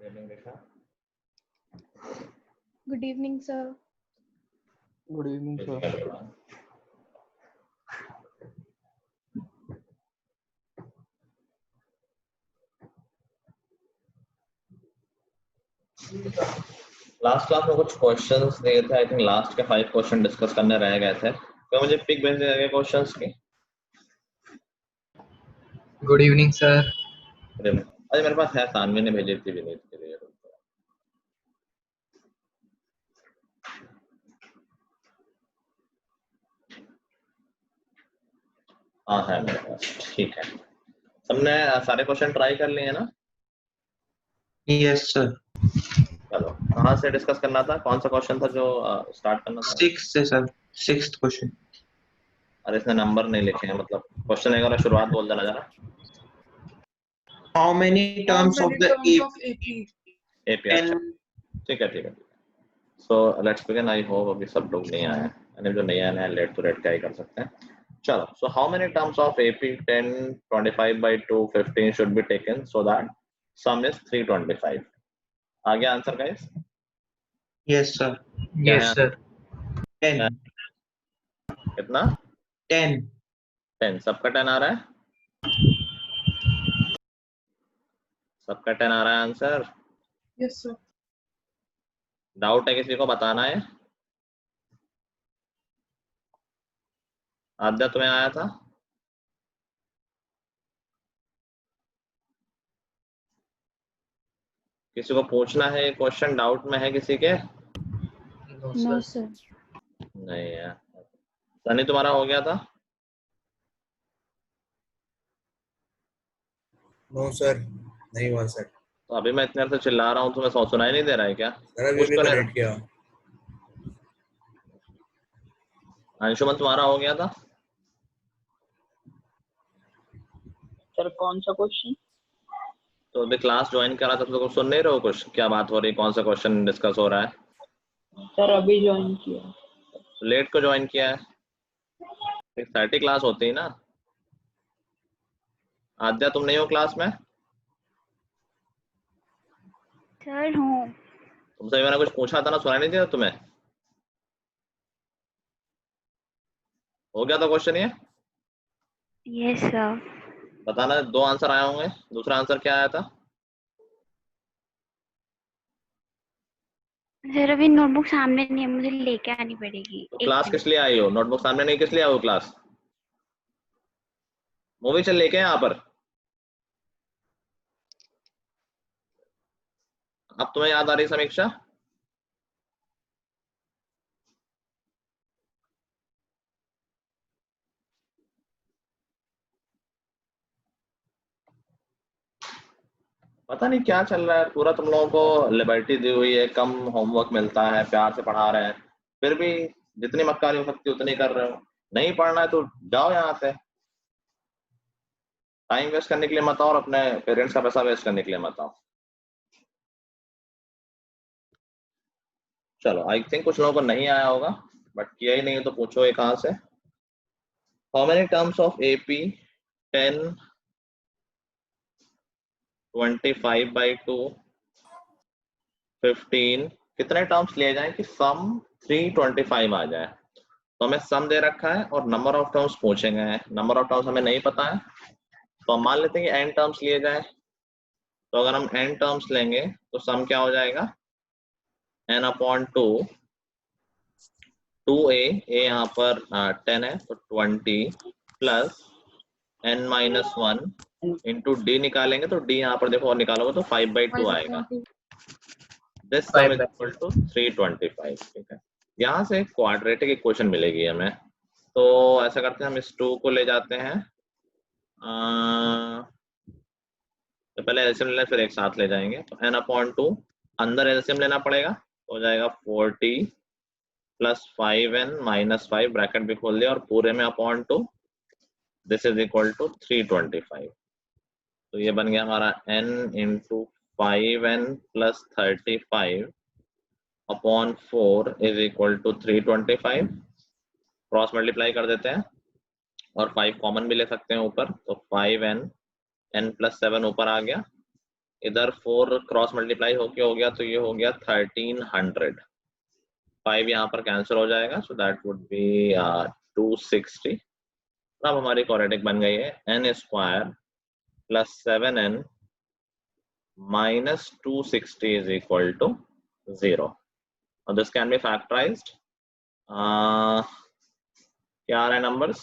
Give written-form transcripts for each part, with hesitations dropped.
Good evening, Rekha. Good evening, sir. Good evening, Good sir. evening, everyone. Last class में कुछ questions दिए थे। I think last के 5 question discuss करने रह गए थे। तो मुझे पिक भेज दिया गया क्वेश्चंस की। Good evening sir. अरे मेरे पास है, सानवी ने भेजी थी विनीत के लिए। हाँ है मेरे पास, ठीक है। हमने सारे क्वेश्चन ट्राई कर लिए हैं ना? Yes sir. चलो, कहाँ से डिस्कस करना था? कौन सा क्वेश्चन था जो स्टार्ट करना था? 6 से सर, 6th क्वेश्चन। अरे इसने नंबर नहीं लिखे हैं, मतलब क्वेश्चन एक बार शुरुआत बोल देना जरा। How many terms of the AP? AP, अच्छा ठीक है ठीक है। So let's begin. I hope अभी सब लोग नहीं आए हैं, यानी जो नहीं आए हैं लेट टू लेट क्या ही कर सकते हैं। चलो, so how many terms of AP 10 25 by 2 15 should be taken so that some is 325? आ गया आंसर गाइस? Yes sir. क्या यस है सर। 10 कितना? 10 10। सबका 10 आ रहा है? सबका 10 आ रहा है आंसर? Yes, sir. डाउट है किसी को? बताना है। आद्या तुम्हें आया था? किसी को पूछना है क्वेश्चन? डाउट में है किसी के? No, sir. नहीं है। सनी तुम्हारा हो गया था? नो सर, नहीं हुआ सर। तो अभी मैं इतने देर से चिल्ला रहा हूँ, तुम्हें सुनाई नहीं दे रहा है क्या? सर अभी कुछ भी तो नहीं। कनेक्ट किया। अंशुमन तुम्हारा हो गया था? सर कौन सा क्वेश्चन? तो अभी क्लास ज्वाइन करा था, तो सुन नहीं रहे हो कुछ? क्या बात हो रही, कौन सा क्वेश्चन डिस्कस हो रहा है? सर अभी ज्वाइन किया। लेट को ज्वाइन किया है? 6:30 क्लास होती है ना। आद्या तुम नहीं हो क्लास में? सर हूँ। तुमसे मैंने कुछ पूछा था ना, सुनाई नहीं दिया तुम्हें? हो गया था क्वेश्चन ये? Yes, sir. बताना। 2 आंसर आए होंगे। दूसरा आंसर क्या आया था? सर अभी नोटबुक सामने नहीं है, मुझे लेके आनी पड़ेगी। तो एक क्लास मिनट। किस लिए आई हो? नोटबुक सामने नहीं, किस लिए आई हो क्लास? मूवी चल लेके यहाँ पर। अब तुम्हें याद आ रही समीक्षा? पता नहीं क्या चल रहा है, पूरा तुम लोगों को लिबर्टी दी हुई है, कम होमवर्क मिलता है, प्यार से पढ़ा रहे हैं, फिर भी जितनी मक्कारी हो सकती है उतनी कर रहे हो। नहीं पढ़ना है तो जाओ यहाँ से। टाइम वेस्ट करने के लिए मत आओ और अपने पेरेंट्स का पैसा वेस्ट करने के लिए मत आओ। चलो, आई थिंक कुछ लोगों को नहीं आया होगा, बट किया ही नहीं है तो पूछो ये कहाँ से। How many terms of AP 10 25 by 2 15 कितने टर्म्स लिए जाएं कि सम 325 आ जाए? तो हमें सम दे रखा है और नंबर ऑफ टर्म्स पूछे गए हैं। नंबर ऑफ टर्म्स हमें नहीं पता है, तो हम मान लेते हैं कि n टर्म्स लिए जाए। तो अगर हम n टर्म्स लेंगे तो सम क्या हो जाएगा? n/2 2a, a यहाँ पर 10 है तो 20 प्लस n-1 इंटू डी निकालेंगे तो d यहाँ पर देखो और निकालोगे तो 5/2 आएगा। This sum is equal to 325। ठीक है, यहाँ से क्वाड्रेटिक इक्वेशन मिलेगी हमें। तो ऐसा करते हैं, हम इस 2 को ले जाते हैं, तो पहले एलसीएम लेना फिर एक साथ ले जाएंगे। तो n/2 अंदर एलसीएम लेना पड़ेगा, तो हो जाएगा 40 प्लस 5n माइनस 5 ब्रैकेट भी खोल दिया और पूरे में upon 2, this is equal to 325। तो ये बन गया हमारा n into 5n plus 35 upon 4 is equal to 325। Cross multiply कर देते हैं और 5 कॉमन भी ले सकते हैं ऊपर, तो 5n n प्लस 7 ऊपर आ गया इधर 4 क्रॉस मल्टीप्लाई होके हो गया तो ये हो गया 1300। 5 यहाँ पर कैंसिल हो जाएगा, सो दैट वुड बी 260। अब हमारी क्वाड्रेटिक बन गई है n square plus 7n minus 260 is equal to 0. Now this can be factorized. क्या आ रहा है numbers?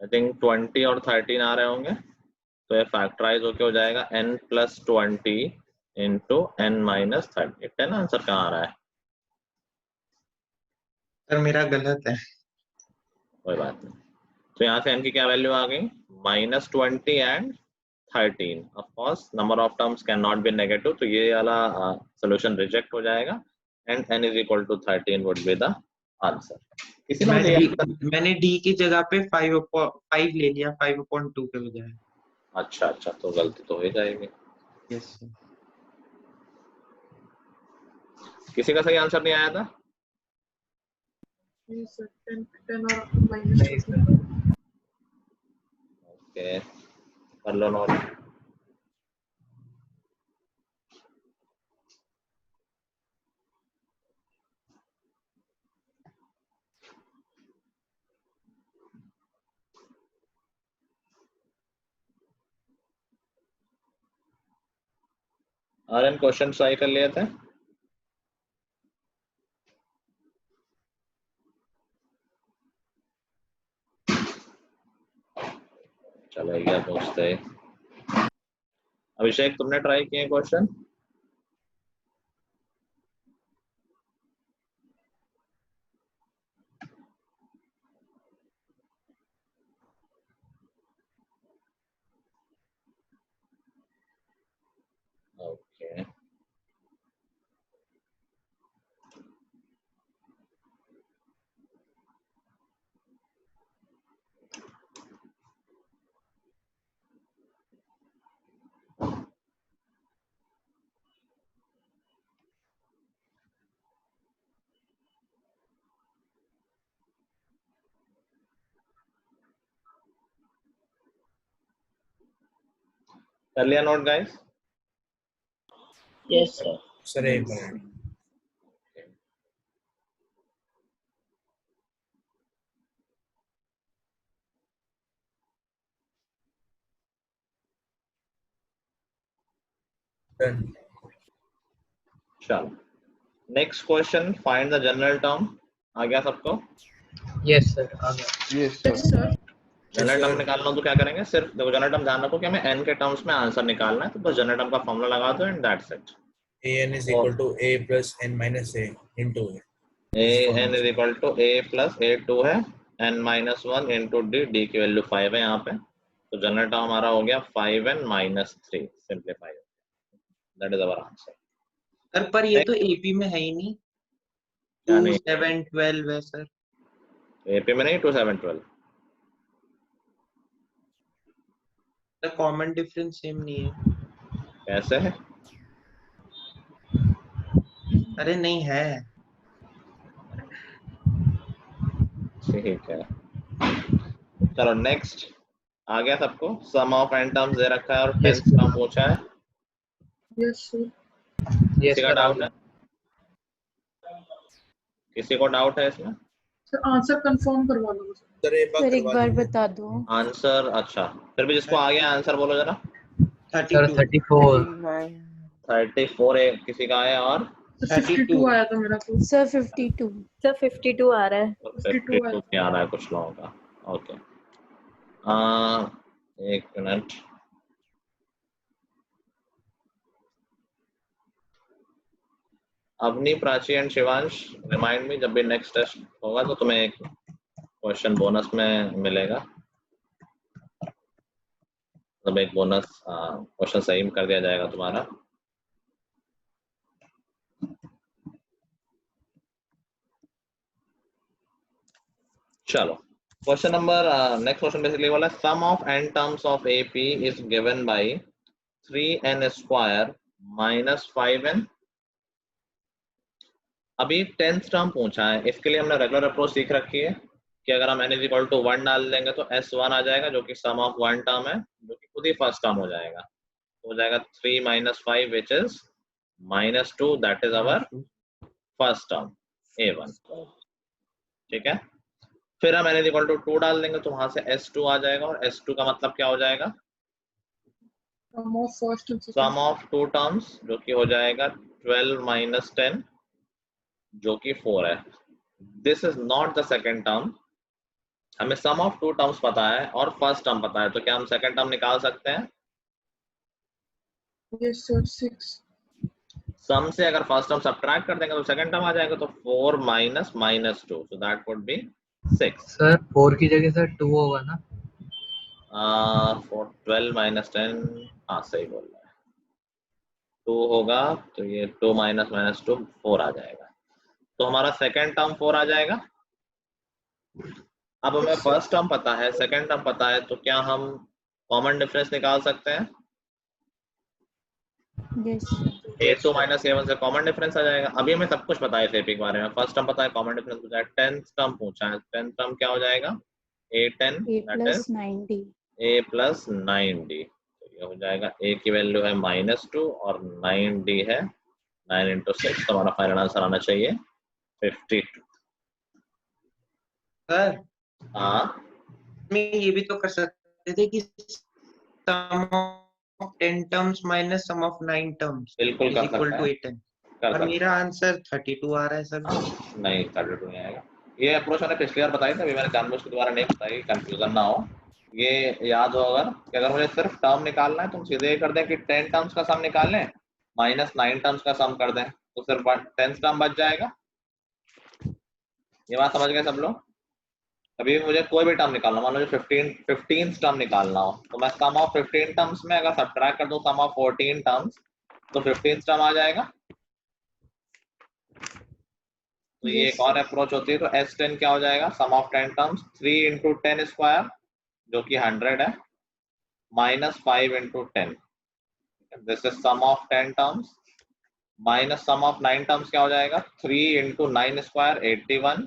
I think 20 और 13 आ रहे होंगे, तो ये फैक्टराइज होके हो जाएगा n plus 20 into n minus 30। 10 answer कहाँ आ रहा है? सर मेरा गलत है। कोई बात नहीं, तो यहाँ से n की क्या वैल्यू आ गई? -20 and 13। Of course number of terms can not be negative, तो ये वाला सॉल्यूशन रिजेक्ट हो जाएगा and n is equal to 13 would be the answer. किसी ने मैंने d की जगह पे 5 ले लिया, 5/2 के बजाय। अच्छा अच्छा, तो गलती तो हो ही जाएगी। Yes sir. किसी का सही आंसर नहीं आया था? ओके, कर लो नोट। आर्यन क्वेश्चन ट्राई कर लिए थे? चलो ये पूछते हैं। अभिषेक तुमने ट्राई किए क्वेश्चन? ओके, कर लिया note guys? Yes sir. Sir एक मिनट। डन। चलो next question, find the general term. आ गया सबको? यस सर, आ गया। Yes sir. जनरल टर्म निकालना हो तो क्या करेंगे? सिर्फ देखो जनरल टर्म ध्यान रखो कि हमें n के टर्म्स में आंसर निकालना है, तो बस जनरल टर्म का फॉर्मूला लगा दो and that's it. an is equal to a plus n minus a into a। n is equal to a plus a2 है, n minus 1 into d, d की वैल्यू 5 है यहाँ पे, तो जनरल टर्म हमारा हो गया 5n minus 3। Simplify, that is our answer. Sir पर ये तो एपी में है ही नहीं। 2 7 12 है सर। एपी में नहीं 2 7 12। सर कॉमन डिफरेंस सेम नहीं है। कैसे है? अरे नहीं है। ठीक है, चलो नेक्स्ट। आ गया सबको? सम ऑफ n टर्म्स दे रखा है और 10th टर्म पूछा है। Yes sir. किसी का डाउट है? किसी को डाउट है इसमें? सर आंसर कंफर्म करवा दो सर एक बार बता दो आंसर। अच्छा, फिर भी जिसको आ गया आंसर बोलो जरा। 32। 34 किसी का है और 52 आया था मेरा तो। सर 52 आ रहा है। 52 नहीं आ रहा है कुछ लोगों का। ओके, एक minute. Avni, Prachi and Shivansh, remind me जब भी नेक्स्ट टेस्ट होगा तो तुम्हें एक क्वेश्चन बोनस में मिलेगा, मतलब एक बोनस क्वेश्चन सही कर दिया जाएगा तुम्हारा। चलो question number next question basically वाला sum of n terms of AP is given by 3n square minus 5n। अभी 10th टर्म पूछा है, इसके लिए हमने रेगुलर अप्रोच सीख रखी है कि अगर हम n इज इक्वल टू 1 डाल देंगे तो s1 आ जाएगा, जो कि सम ऑफ 1 टर्म है, जो कि खुद खुद ही फर्स्ट टर्म हो जाएगा, तो हो जाएगा 3 - 5 which is -2, that is our first term A1। ठीक है, फिर हम n इक्वल टू 2 डाल देंगे तो वहां से S2 आ जाएगा, और S2 का मतलब क्या हो जाएगा, सम ऑफ टू टर्म्स, जो कि हो जाएगा 12 - 10 जो कि 4 है। This is not the second term, हमें सम ऑफ टू टर्म्स पता है और फर्स्ट टर्म पता है, तो क्या हम सेकेंड टर्म निकाल सकते हैं? Yes sir 6। सम से अगर फर्स्ट टर्म सब्ट्रैक्ट कर देंगे तो सेकंड टर्म आ जाएगा, तो 4 - -2, so that would be 6। Sir 4 की जगह सर 2 होगा ना? 12 - 10, हाँ सही बोल रहा है, 2 होगा, तो ये 2 - -2 4 आ जाएगा, तो हमारा सेकंड टर्म 4 आ जाएगा। अब हमें फर्स्ट टर्म पता है, सेकंड टर्म पता है, तो क्या हम कॉमन डिफरेंस निकाल सकते हैं? यस A2 - A1 से कॉमन डिफरेंस आ जाएगा। अभी हमें सब कुछ पता है AP के बारे में, फर्स्ट टर्म पता है, कॉमन डिफरेंस पूछा है, 10th टर्म पूछा है, 10th टर्म क्या हो जाएगा, A10 that is A+9D। A + 9D, तो ये हो जाएगा, A की वैल्यू है -2 और 9D है 9 × 6, तो हमारा फाइनल आंसर आना चाहिए 52। सर हाँ में ये भी तो कर सकते थे कि sum of 10 terms minus sum of 9 terms बिल्कुल इज कर इक्वल सकते टू हैं, 8। कर और सकते मेरा आंसर 32 आ रहा है सर। नहीं 32 नहीं आएगा। ये अप्रोच मैंने पिछली बार बताई थी, अभी मैंने जानबूझ के दोबारा नहीं बताई, कंफ्यूजन ना हो। ये याद हो अगर कि अगर मुझे सिर्फ टर्म निकालना है तो हम सीधे ये कर दें कि 10 टर्म्स का सम निकाल लें, -9 टर्म्स का सम कर दें, तो सिर्फ 10th टर्म बच जाएगा। ये बात समझ गए सब लोग? अभी मुझे कोई भी टर्म निकालना, मान लो 15th टर्म निकालना हो, तो मैं सम ऑफ 15 टर्म्स में अगर सब्ट्रैक्ट कर दूं सम ऑफ 14 टर्म्स, तो 15th टर्म आ जाएगा। तो ये एक और अप्रोच होती है, तो S10 क्या हो जाएगा, सम ऑफ 10 टर्म्स 3 × 10 स्क्वायर जो कि 100 है, -5 × 10, this is sum of 10 terms, minus sum of 9 terms क्या हो जाएगा, 3 × 9 स्क्वायर 81,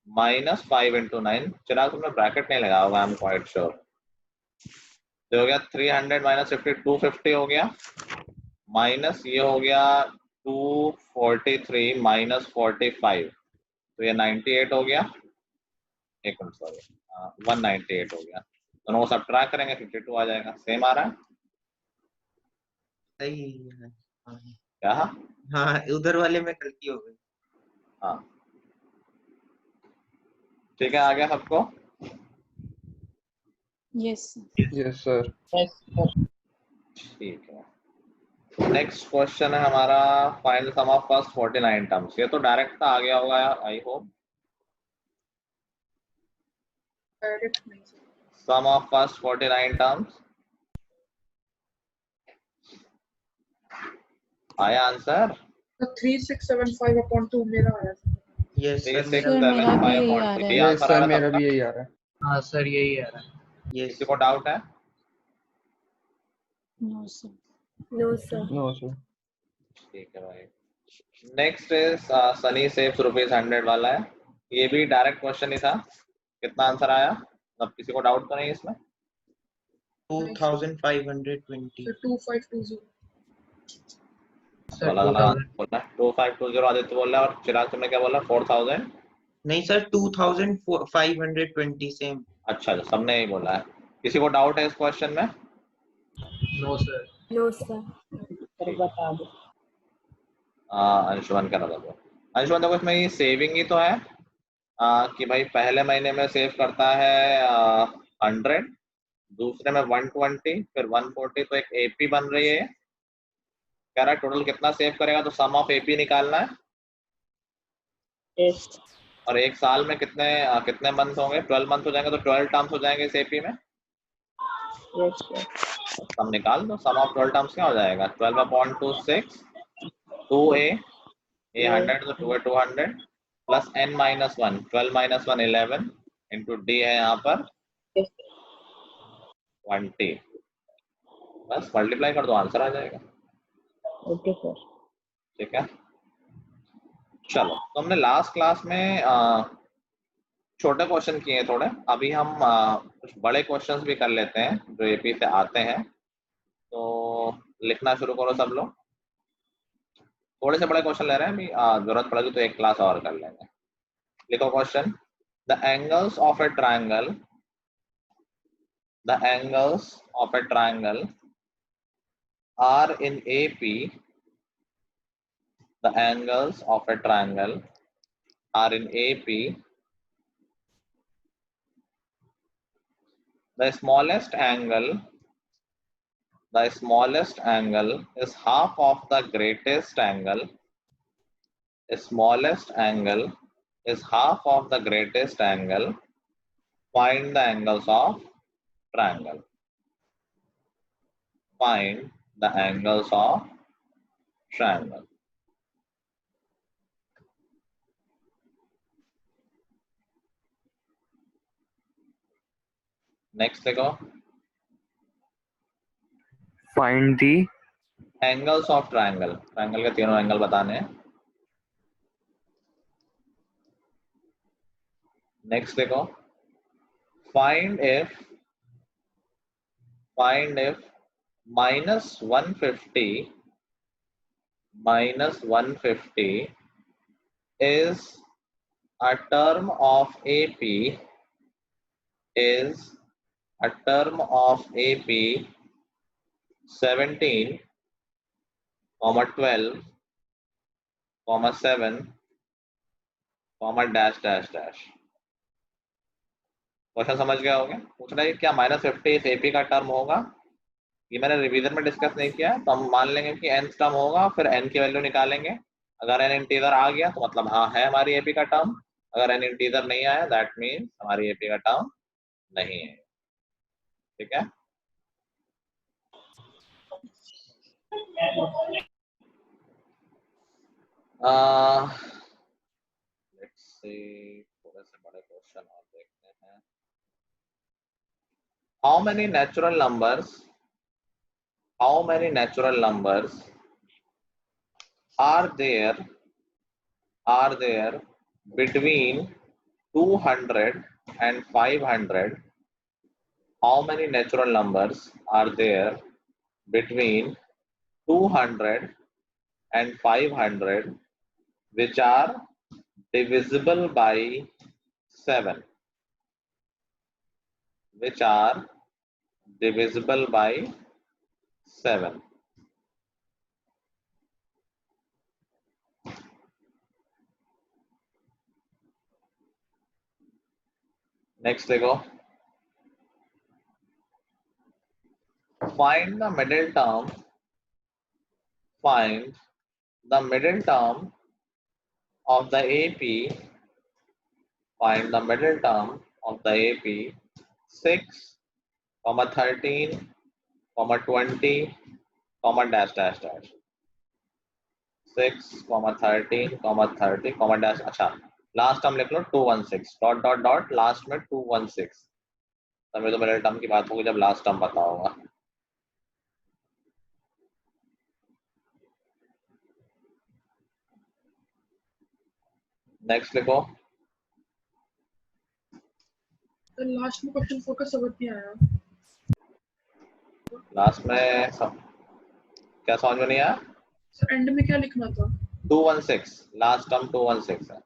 -5 × 9, चिराग तुमने ब्रैकेट नहीं लगा होगा, आई एम क्वाइट श्योर। तो हो गया 300 - 50 250 हो गया, माइनस ये हो गया 243 - 45, तो ये 98 हो गया, एक मिनट सॉरी 198 हो गया, दोनों को सब्ट्रैक्ट करेंगे 52 आ जाएगा, सेम आ रहा है सही है। क्या? हाँ उधर वाले में गलती हो गई। हाँ ठीक है, आ गया सबको? Yes sir. ठीक है, नेक्स्ट क्वेश्चन है हमारा, final sum of first 49 terms. ये तो डायरेक्ट का आ गया होगा आई होप। डायरेक्ट नहीं sir. Sum of first 49 terms, आया आंसर? तो 3675/2 मेरा आया था। यस सर 3675/2, ये आंसर आ रहा मेरा सबका? भी यही आ रहा है। हाँ सर यही आ रहा है। यस किसी को डाउट है? No sir. No sir. No sir. ठीक है भाई, नेक्स्ट इज सनी सेव्स ₹100 वाला है, ये भी डायरेक्ट क्वेश्चन ही था। कितना आंसर आया, अब किसी को डाउट तो नहीं इसमें? 2520। 2520। सर अलग अलग 2000 बोल रहा है, 2520 आदित्य बोल रहा है, और चिराग तुमने क्या बोला, 4000? नहीं सर 2520 सेम। अच्छा सबने यही बोला है। किसी को डाउट है इस क्वेश्चन में? No sir. No sir. Anshuman का नजर दो। अंशुमन देखो, इसमें ये सेविंग ही तो है कि भाई पहले महीने में सेव करता है 100, दूसरे में 120, फिर 140, तो एक AP बन रही है। कह रहा है टोटल कितना सेव करेगा, तो सम ऑफ AP निकालना है। और एक साल में कितने मंथ होंगे, 12 मंथ हो जाएंगे, तो 12 टर्म्स हो जाएंगे इस AP में। सम निकाल दो, सम ऑफ 12 टर्म्स क्या हो जाएगा, 12/2 2A, A 100 तो 2A 200 plus n - 1, 12 - 1 11 into D है यहाँ पर 20, बस मल्टीप्लाई कर दो आंसर आ जाएगा। Okay sir. ठीक है, चलो तो हमने लास्ट क्लास में छोटे क्वेश्चन किए थोड़े, अभी हम कुछ बड़े क्वेश्चंस भी कर लेते हैं जो एपी से आते हैं। तो लिखना शुरू करो सब लोग। थोड़े से बड़े क्वेश्चन ले रहे हैं अभी, जरूरत पड़ेगी तो एक क्लास और कर लेंगे। लिखो question. The angles of a triangle, the angles of a triangle are in AP, the angles of a triangle are in AP, the smallest angle is half of the greatest angle. The smallest angle is half of the greatest angle. Find the angles of triangle. Find the angles of triangle. Next देखो, Find the angles of triangle. Triangle के तीनों angle बताने हैं। Next देखो, find if minus 150 is a term of AP, is a term of AP 17, 12, 7, dash dash dash। Question समझ गया होगा? पूछ रहा है क्या -50 इस एपी का टर्म होगा? ये मैंने रिवीजन में डिस्कस नहीं किया है, तो हम मान लेंगे कि n टर्म होगा, फिर n की वैल्यू निकालेंगे। अगर n इंटीजर आ गया तो मतलब हाँ है हमारी एपी का टर्म, अगर n इंटीजर नहीं आया दैट मीन्स हमारी एपी का टर्म नहीं है। ठीक है? लेट्स सी, थोड़े से बड़े क्वेश्चन और देखते हैं। How many natural numbers are there between 200 and 500? How many natural numbers are there between 200 and 500 which are divisible by 7? Which are divisible by 7? Next देखो, find the middle term of the AP, find the middle term of the AP 6, 13, 20, dash dash dash। 6, 13, 30, dash। अच्छा, last term लिख लो 216, dot dot dot, last में 216। तभी तो middle term की बात होगी जब लास्ट टर्म पता होगा। नेक्स्ट लिखो। लास्ट में क्वेश्चन 4 का समझ नहीं आया। लास्ट में क्या समझ में नहीं आया? एंड में क्या लिखना था? 216, लास्ट टर्म 216 है।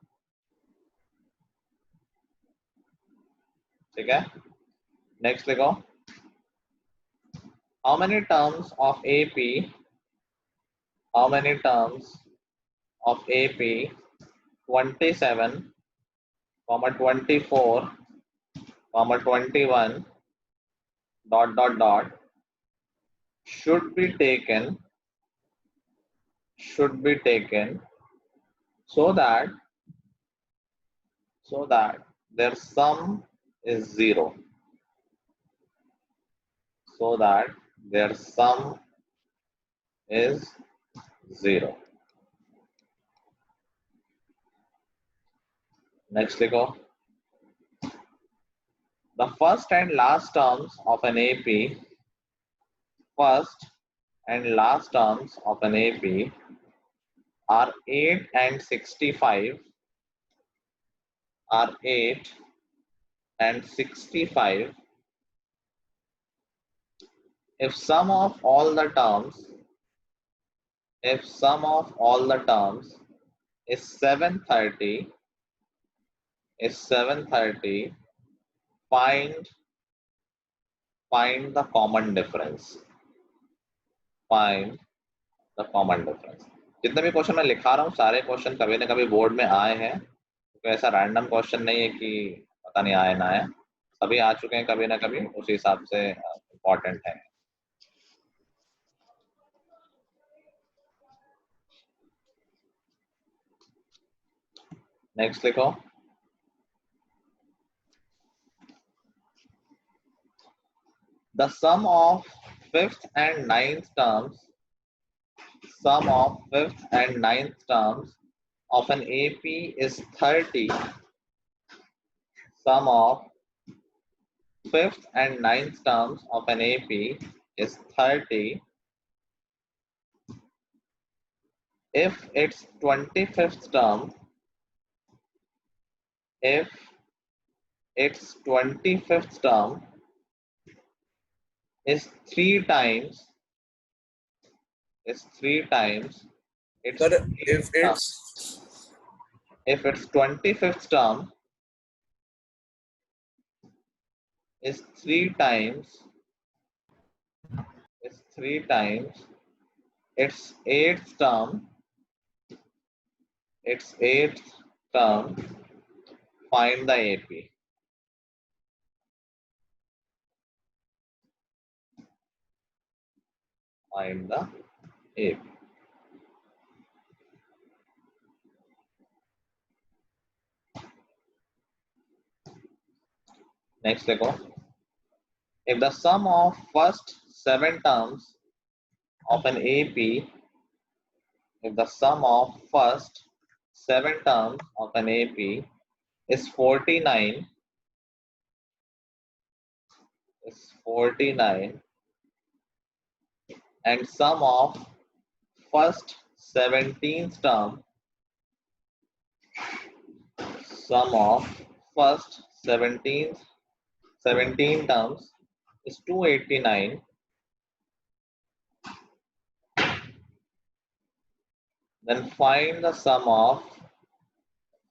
ठीक है? नेक्स्ट लिखो। How many terms of AP 27, 24, 21, dot dot dot should be taken so that their sum is 0, so that their sum is 0. Next देखो, the first and last terms of an AP, are 8 and 65, are 8 and 65 if sum of all the terms is 730, find the common difference. Find the common difference. जितने भी question मैं लिखा रहा हूँ सारे question कभी ना कभी बोर्ड में आए हैं, तो ऐसा रैंडम क्वेश्चन नहीं है कि पता नहीं आए ना आए, सभी आ चुके हैं कभी ना कभी, उसी हिसाब से इम्पोर्टेंट है. नेक्स्ट लिखो. The sum of fifth and ninth terms of an AP is 30. Sum of fifth and ninth terms of an AP is 30 if its 25th term is three times its Sir, if its 25th term is three times its eighth term, find the AP. Find the AP. Next, देखो. If the sum of first 7 terms of an AP is 49, and sum of first 17th term first 17 terms is 289, then find the sum of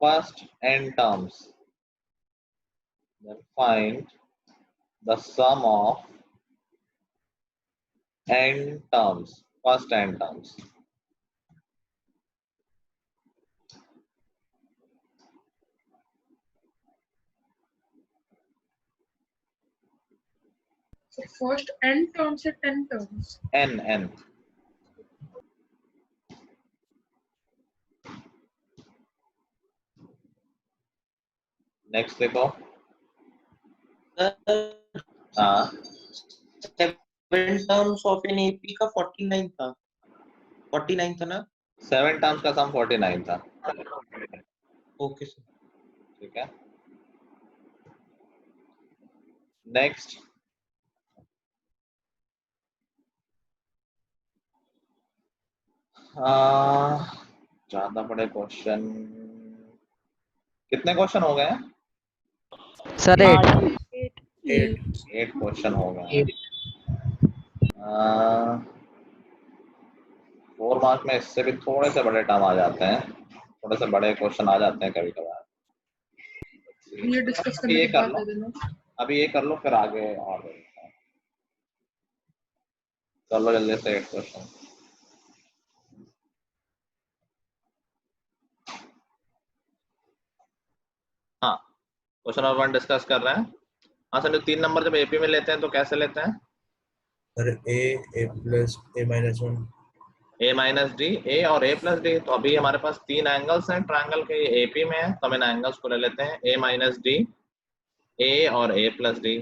first n terms. First n terms. So first n terms है 10 terms. n. Next देखो. हाँ. 7 terms of an AP का 49 था. 49 था ना? 7 terms का सम 49 था. Okay sir. ठीक है. नेक्स्ट. ज्यादा बड़े क्वेश्चन. कितने क्वेश्चन हो गए हैं सर 8 क्वेश्चन हो गए. 4 मार्क में इससे भी थोड़े से बड़े टर्म आ जाते हैं, थोड़े से बड़े क्वेश्चन आ जाते हैं कभी कभार. ये डिस्कस करने ये के कर बाद लो, दे देना. अभी ये कर लो फिर आगे और कर लो जल्दी से 8 क्वेश्चन. हाँ, क्वेश्चन नंबर 1 डिस्कस कर रहे हैं. हाँ सर, 3 नंबर जब एपी में लेते हैं तो कैसे लेते हैं? Sir a plus a minus 1. a minus d, a और a प्लस डी. तो अभी हमारे पास 3 एंगल्स हैं ट्रायंगल के, ये एपी में है तो हम इन एंगल्स को ले लेते हैं a माइनस डी, a और a plus d.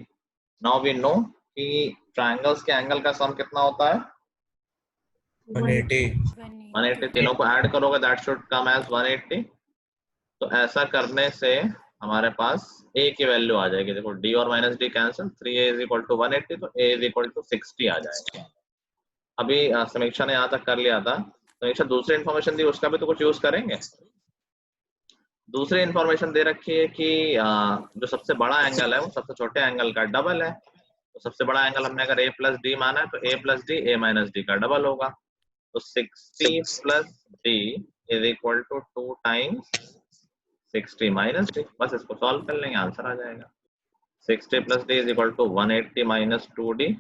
Now we know कि ट्रायंगल्स के एंगल का सम कितना होता है? 180. तीनों को ऐड करोगे दैट शुड कम एज 180. तो ऐसा करने से हमारे पास a की वैल्यू आ जाएगी. देखो d और minus d cancel, 3a is equal to 180, तो a इज इक्वल टू 60 आ जाएगा. अभी समीक्षा ने यहाँ तक कर लिया था. समीक्षा दूसरी इन्फॉर्मेशन दी, उसका भी तो कुछ यूज करेंगे. दूसरी इन्फॉर्मेशन दे रखी है कि जो सबसे बड़ा एंगल है वो सबसे छोटे एंगल का डबल है. तो सबसे बड़ा एंगल हमने अगर a प्लस डी माना है तो a plus d a minus d का डबल होगा, तो 60 plus d is equal to 2 times 60 minus d. बस इसको सॉल्व कर लेंगे, आंसर आ जाएगा। 60 plus d is equal to 180 minus 2d,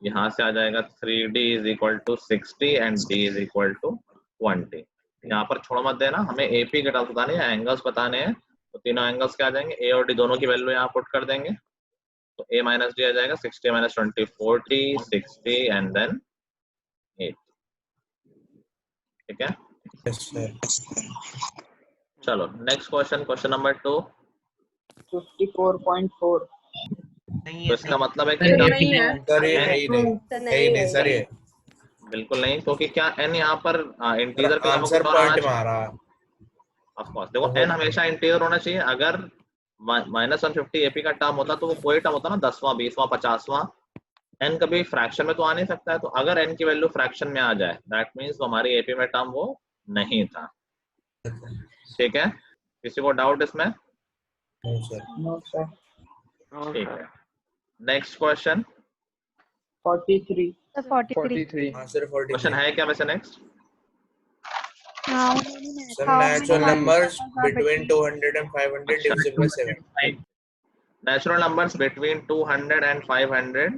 यहाँ से आ जाएगा 3d is equal to 60 and d is equal to 20। यहाँ पर छोड़ मत देना, हमें AP के टर्म्स बताने हैं, एंगल्स बताने हैं, तो तीनों एंगल्स क्या आ जाएंगे, A और D दोनों की वैल्यू यहाँ पुट कर देंगे, तो A माइनस डी आ जाएगा 60 माइनस 20 40 60 एंड देन 8। ठीक है, Yes, sir. चलो नेक्स्ट क्वेश्चन, क्वेश्चन नंबर 2। 54.4. नहीं तो है, इसका मतलब है कि सर, क्या नहीं है। सर ये है ही नहीं, है ही नहीं सर, ये बिल्कुल नहीं, क्योंकि क्या n यहाँ पर इंटीजर के अलावा आंसर कुछ और आना पॉइंट में चाहिए। आ रहा है। ऑफ कोर्स देखो n हमेशा इंटीजर होना चाहिए। अगर -150 AP का टर्म होता तो वो कोई टर्म होता ना 10वां 20वां 50वां, n कभी फ्रैक्शन में तो आ नहीं सकता है। तो अगर n की वैल्यू फ्रैक्शन में आ जाए दैट मींस वो हमारी AP में टर्म वो नहीं था। ठीक है, किसी को डाउट इसमें? No, sir. No, sir. ठीक है, नेक्स्ट क्वेश्चन। 43. 43. Answer question 43. है क्या वैसे next? Some natural numbers between 200 and 500 divisible by 7. Natural numbers between 200 and 500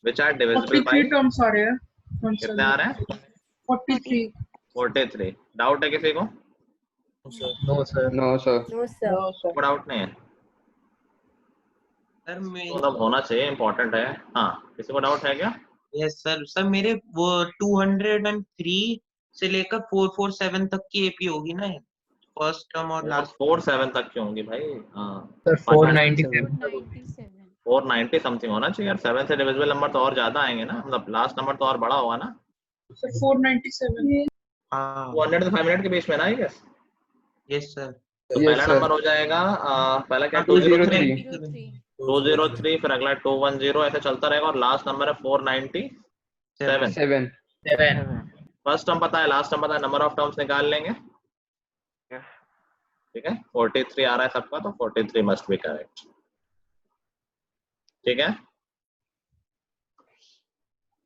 which are divisible by 43 terms आ रहे हैं। कितने आ रहे हैं? 43। 43। डाउट है किसी को? No, sir. No sir No, sir. No, sir. Doubt नहीं है, सर मतलब होना चाहिए, इंपॉर्टेंट है। हाँ, किसी को डाउट है क्या? यस सर, सर मेरे वो 203 से लेकर 447 तक की एपी होगी ना, फर्स्ट टर्म और लास्ट 447 तक की होंगी भाई। हाँ, सर 497 490 समथिंग होना चाहिए यार। 7 से डिविजिबल नंबर तो और ज्यादा आएंगे ना, मतलब लास्ट नंबर तो और बड़ा होगा ना। सर 497। हाँ 200 से 500 के बीच में ना, आई गेस। Yes sir. तो पहला नंबर हो जाएगा पहला क्या 203 203, फिर अगला 210, ऐसे चलता रहेगा, और लास्ट नंबर है 497। 7 फर्स्ट टर्म पता है, लास्ट टर्म पता है, नंबर ऑफ टर्म्स निकाल लेंगे। ठीक है, 43 आ रहा है सबका, तो 43 मस्ट बी करेक्ट। ठीक है,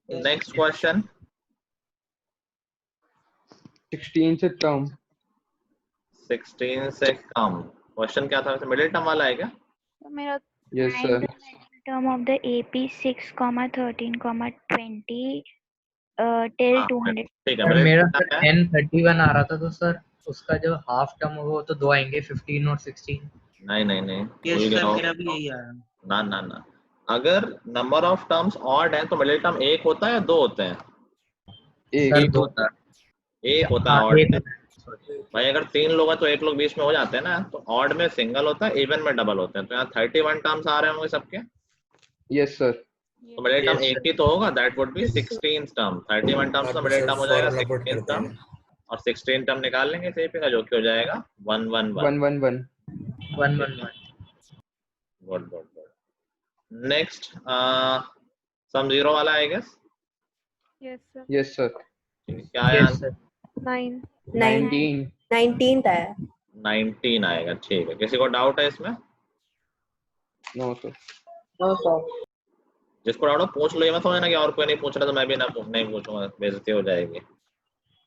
नेक्स्ट क्वेश्चन। 16 से कम 16 से कम। क्वेश्चन क्या था वैसे, मिडिल टर्म वाला है क्या? मेरा yes sir term of the AP 6, 13, 20 till 200. ठीक है, सर middle मेरा term सर क्या है? N31 आ रहा था, तो सर उसका जो हाफ टर्म होगा वो तो दो आएंगे, 15 और 16। नहीं नहीं नहीं, यस भूल सर, गया। मेरा भी यही आया। ना ना ना, अगर नंबर ऑफ टर्म्स ऑड है तो मिडिल टर्म एक होता है या दो होते हैं? सर दो था, एक होता है ऑड। भाई अगर 3 लोग हैं तो एक लोग बीच में हो जाते हैं ना, तो ऑड में सिंगल होता है, इवन में डबल होते हैं। तो यहाँ 31 टर्म्स आ रहे होंगे सबके, यस सर तो मिडिल टर्म एक ही तो होगा, that would be 16 term. 31 terms का मिडिल टर्म हो जाएगा फॉर्मूला पुट 16 करते टर्म, हैं। और 16 टर्म निकाल लेंगे सीपी का, जो कि हो जाएगा 111। 111 111। Good good good. Next sum zero वाला I guess. Yes, sir. Yes sir क्या है? Yes sir 9. 19 19th आया. 19 आएगा। ठीक है, किसी को डाउट है इसमें? No sir No, sir. जिसको डाउट हो पूछ लो, ये मत समझना कि और कोई नहीं पूछ रहा तो मैं भी नहीं पूछूंगा, बेइज्जती हो जाएगी।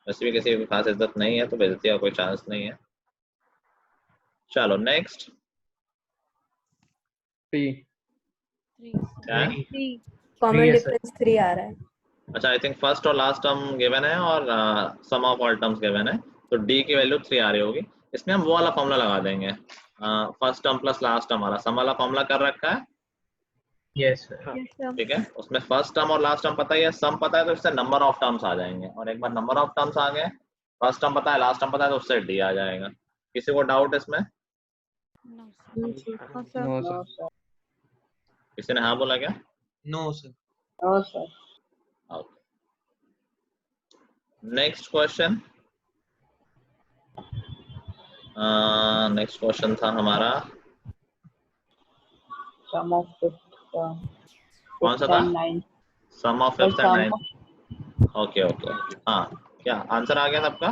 वैसे भी किसी की खास इज्जत नहीं है, तो बेइज्जती का कोई चांस नहीं है। चलो नेक्स्ट। 3 क्या है? 3. Common difference 3 आ रहा है. अच्छा, आई थिंक फर्स्ट और लास्ट टर्म गिवन है और सम ऑफ ऑल टर्म्स गिवन है, तो डी की वैल्यू 3 आ रही होगी। इसमें हम वो वाला फॉर्मूला लगा देंगे, first term plus last term वाला। सम वाला फॉर्मूला कर रखा है, यस सर। Yes, sir. ठीक है। उसमें फर्स्ट टर्म और लास्ट टर्म पता ही है, सम पता है तो इससे नंबर ऑफ टर्म्स आ जाएंगे, और एक बार नंबर ऑफ टर्म्स आ गए, फर्स्ट टर्म पता है लास्ट टर्म पता है, तो उससे डी आ जाएगा। किसी को डाउट इसमें? No, sir. No No, sir sir. किसी ने हाँ बोला क्या? No sir. No, sir. Next question. Next question था हमारा, Sum of fifth term. कौन सा Fifth था? and ninth. Sum of Sir, fifth and sum ninth. Okay okay, हाँ, क्या आंसर आ गया सबका?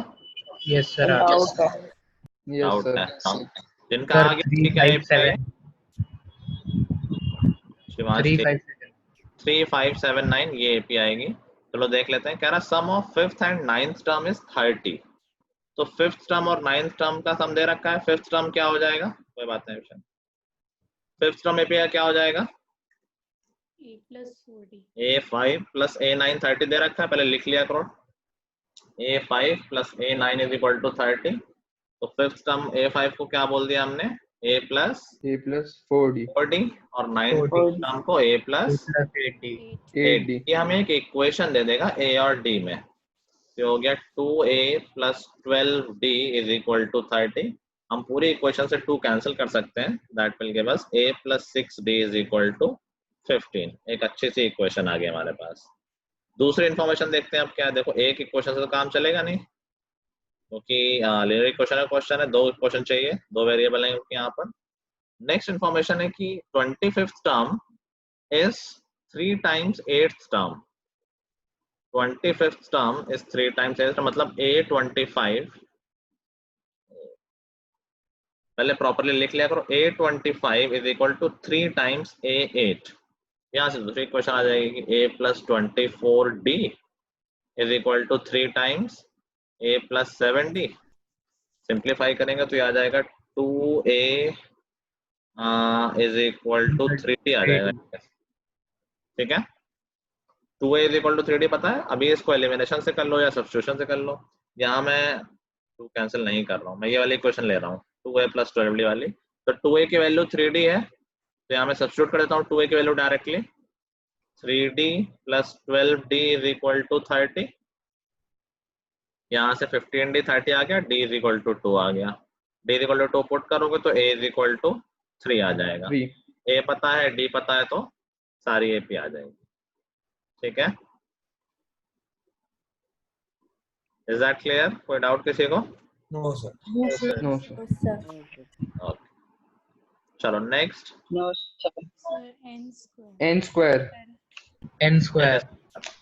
यस सर of doubt है. यस डाउट सर है? जिनका आ सर गया क्या 357 शिवांश 357 3579 ये एपी आएगी। चलो देख लेते हैं। कह रहा sum of fifth and ninth term is 30। तो फिफ्थ टर्म और नाइन्थ टर्म का सम दे रखा है। फिफ्थ टर्म क्या हो जाएगा, कोई बात नहीं, फिफ्थ टर्म एपी क्या हो जाएगा, A5 प्लस A9 30 दे रखा है, पहले लिख लिया करो। A5 plus A9 is equal to 30। तो फिफ्थ टर्म A5 को क्या बोल दिया हमने, A प्लस 4D और नाइन्थ टर्म को A प्लस 8D। ये हमें एक इक्वेशन दे देगा A और D में। तो हो गया 2A plus 12D is equal to 30। हम पूरी इक्वेशन से 2 कैंसिल कर सकते हैं, that will give us A plus 6D is equal to 15। एक अच्छी सी इक्वेशन आ गई हमारे पास। दूसरी इन्फॉर्मेशन देखते हैं अब क्या है। देखो एक इक्वेशन से तो काम चलेगा नहीं, क्योंकि लिनियर इक्वेशन का क्वेश्चन है, 2 इक्वेशन चाहिए, 2 वेरिएबल हैं यहाँ पर। नेक्स्ट इन्फॉर्मेशन है कि 25th term is 3 times 8th term. 25th term is 3 times 8th, मतलब A25, पहले प्रॉपर्ली लिख लिया करो। A25 is equal to 3 times A8। यहाँ से दूसरी इक्वेशन आ जाएगी कि A plus 24D is equal to 3 times A plus 7D। Simplify करेंगे तो ये आ जाएगा 2A is equal to 3D आ जाएगा। ठीक है, 2A is equal to 3D पता है। अभी इसको एलिमिनेशन से कर लो या सब्स्टिट्यूशन से कर लो। यहाँ मैं 2 कैंसिल नहीं कर रहा हूँ, मैं ये वाली इक्वेशन ले रहा हूँ 2A प्लस 12D वाली। तो 2A की वैल्यू 3D है, तो यहाँ मैं सब्स्टिट्यूट कर देता हूँ 2A की value directly. 3D plus 12D is equal to 30। यहाँ से 15D 30 आ गया, D इज इक्वल टू 2 आ गया। D is equal to 2 put करोगे तो A इज इक्वल टू 3 आ जाएगा। A पता है, D पता है, तो सारी AP आ जाएगी। ठीक है, इज दैट क्लियर? कोई डाउट किसी को? No sir. No, sir. Okay, चलो next. No, sir. N square. n square।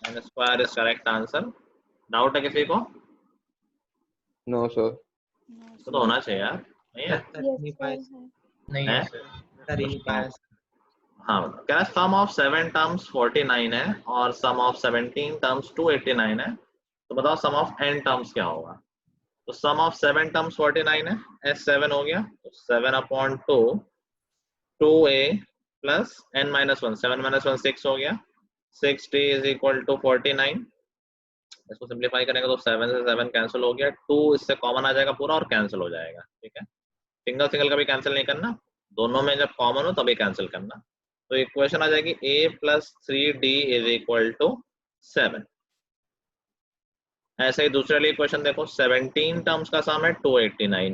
n square is correct answer. Doubt है किसी को? No, sir. तो होना चाहिए यार, नहीं है? नहीं है? है सर। हाँ, क्या सम ऑफ 7 टर्म्स 49 है और सम ऑफ 17 टर्म्स 289 है। तो बताओ सम ऑफ n टर्म्स क्या होगा। तो सम ऑफ 7 टर्म्स 49 है, S7 हो गया, तो 7 upon 2 2A plus n minus 1, 7 minus 1 6 हो गया, 6D इज इक्वल टू 49। इसको सिंप्लीफाई करेंगे तो 7 से 7 कैंसिल हो गया, 2 इससे कॉमन आ जाएगा पूरा और कैंसिल हो जाएगा। ठीक है, सिंगल सिंगल कभी कैंसिल नहीं करना, दोनों में जब कॉमन हो तभी कैंसिल करना। तो इक्वेशन आ जाएगी A plus 3D is equal to 7। ऐसे ही दूसरे वाली इक्वेशन देखो, 17 टर्म्स का सम है 289।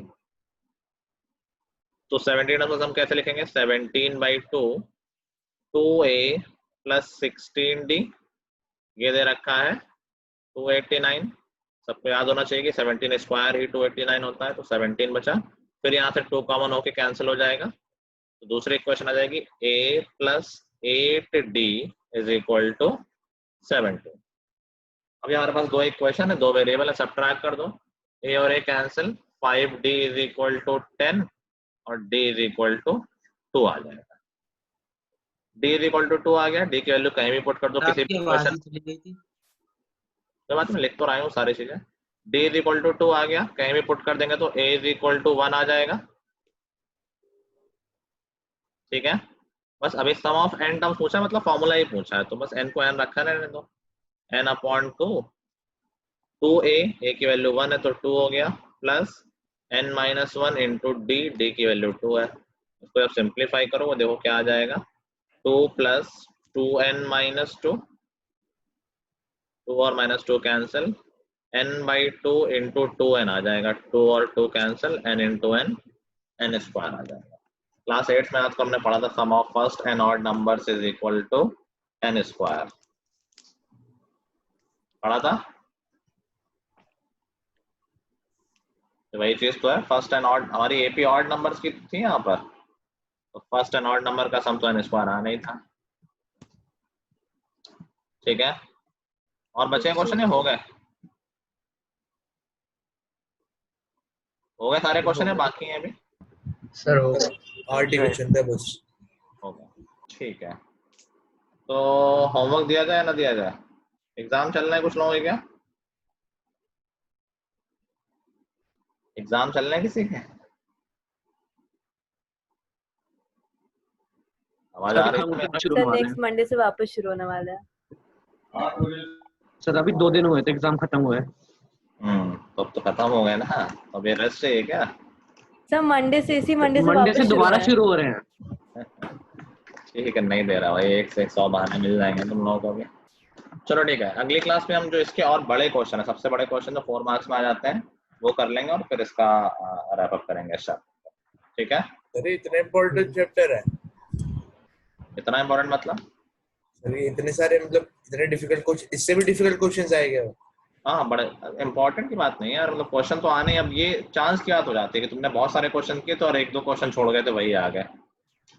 तो 17 टर्म्स का सम कैसे लिखेंगे, 17/2 2A प्लस 16D, ये दे रखा है 289। सबको याद होना चाहिए कि 17 स्क्वायर ही 289 होता है, तो 17 बचा, फिर यहाँ से 2 कॉमन होके कैंसिल हो जाएगा। तो दूसरी इक्वेशन आ जाएगी A plus 8D is equal to 72। अभी हमारे पास 2 इक्वेशन है, 2 वेरिएबल है, सब्ट्रैक्ट कर दो। A और A cancel, 5D is equal to 10 और D इज इक्वल टू 2 आ जाएगा। D इज इक्वल टू 2 आ गया, D की वैल्यू कहीं भी पुट कर दो किसी भी इक्वेशन। तो बात मैं लिख तो रहा हूँ सारी चीजें। D इज इक्वल टू 2 आ गया, कहीं भी पुट कर देंगे तो A इज इक्वल टू 1 आ जाएगा। ठीक है, बस अभी सम ऑफ n टर्म्स पूछा है, मतलब फॉर्मूला ही पूछा है, तो बस n को n रखा रहने दो। n अपॉन 2 2A, A की वैल्यू 1 है तो 2 हो गया, plus n minus 1 into D, D की वैल्यू 2 है। इसको आप सिंप्लीफाई करो, वो देखो क्या आ जाएगा, 2 प्लस 2n माइनस 2, 2 और minus 2 cancel, n/2 into 2n आ जाएगा, 2 और 2 cancel, n into n, n square आ जाएगा। क्लास 8 में आज को हमने पढ़ा था sum of first and odd numbers is equal to n square, पढ़ा था। वही चीज तो है, फर्स्ट एंड ऑड, हमारी एपी ऑड नंबर्स की थी यहाँ पर, तो फर्स्ट एंड ऑड नंबर का सम तो n स्क्वायर आ नहीं था। ठीक है, और बचे क्वेश्चन हो गए? हो गए सारे क्वेश्चन है, बाकी हैं अभी सर हो गया। 8 क्वेश्चन थे बस। हो गया। ठीक है, तो होमवर्क दिया जाए ना दिया जाए? एग्जाम चल रहे हैं कुछ लोगों के क्या? एग्जाम चल रहे हैं किसी के? आवाज आ रही है मेरी? सर नेक्स्ट मंडे से वापस शुरू होने वाला है। सर अभी 2 दिन हुए थे एग्जाम खत्म हुए। तो अब तो खत्म हो गए ना, तो अभी रेस्ट है क्या? सर मंडे से मंडे से दोबारा शुरू हो रहे हैं। ठीक है, नहीं दे रहा भाई, 1 से 100 बहाने मिल जाएंगे तुम लोगों को भी। चलो ठीक है, अगली क्लास में हम जो इसके और बड़े क्वेश्चन है, सबसे बड़े क्वेश्चन जो 4 मार्क्स में आ जाते हैं वो कर लेंगे और फिर इसका रैप अप करेंगे स्टार्ट। ठीक है? अरे इतना इम्पोर्टेंट चैप्टर है। इतना इम्पोर्टेंट मतलब? अरे इतने सारे मतलब इतने डिफिकल्ट क्वेश्चन, इससे भी डिफिकल्ट क्वेश्चंस आएंगे। हाँ, बड़े इम्पोर्टेंट की बात नहीं है यार, मतलब क्वेश्चन तो आने, अब ये चांस की बात हो जाती है कि तुमने बहुत सारे क्वेश्चन किए तो और 1-2 क्वेश्चन छोड़ गए तो वही आ गए।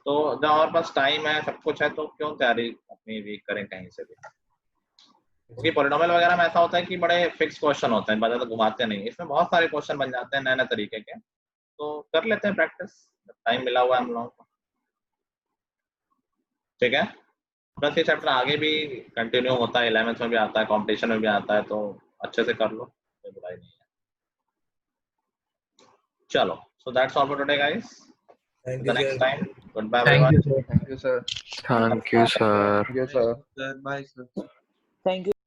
तो जब हमारे पास टाइम है, सब कुछ है, तो क्यों तैयारी अपनी वीक करें कहीं से भी? क्योंकि पॉलिनोमियल वगैरह में ऐसा होता है कि बड़े फिक्स क्वेश्चन होते हैं, बजाय तो घुमाते नहीं। इसमें बहुत सारे क्वेश्चन बन जाते हैं नए नए तरीके के, तो कर लेते हैं प्रैक्टिस, टाइम मिला हुआ है हम लोगों को। ठीक है? प्लस ये चैप्टर आगे भी कंटिन्यू होता है, 11th में भी आता है, कॉम्पिटिशन में भी आता है, तो अच्छे से कर लो, कोई बुराई नहीं है। चलो, so that's all for today guys, thank the you next sir. Time, good bye Thank everyone. you, sir. Thank you, sir. Thank you, sir. Thank you, sir. Bye, sir. Thank you.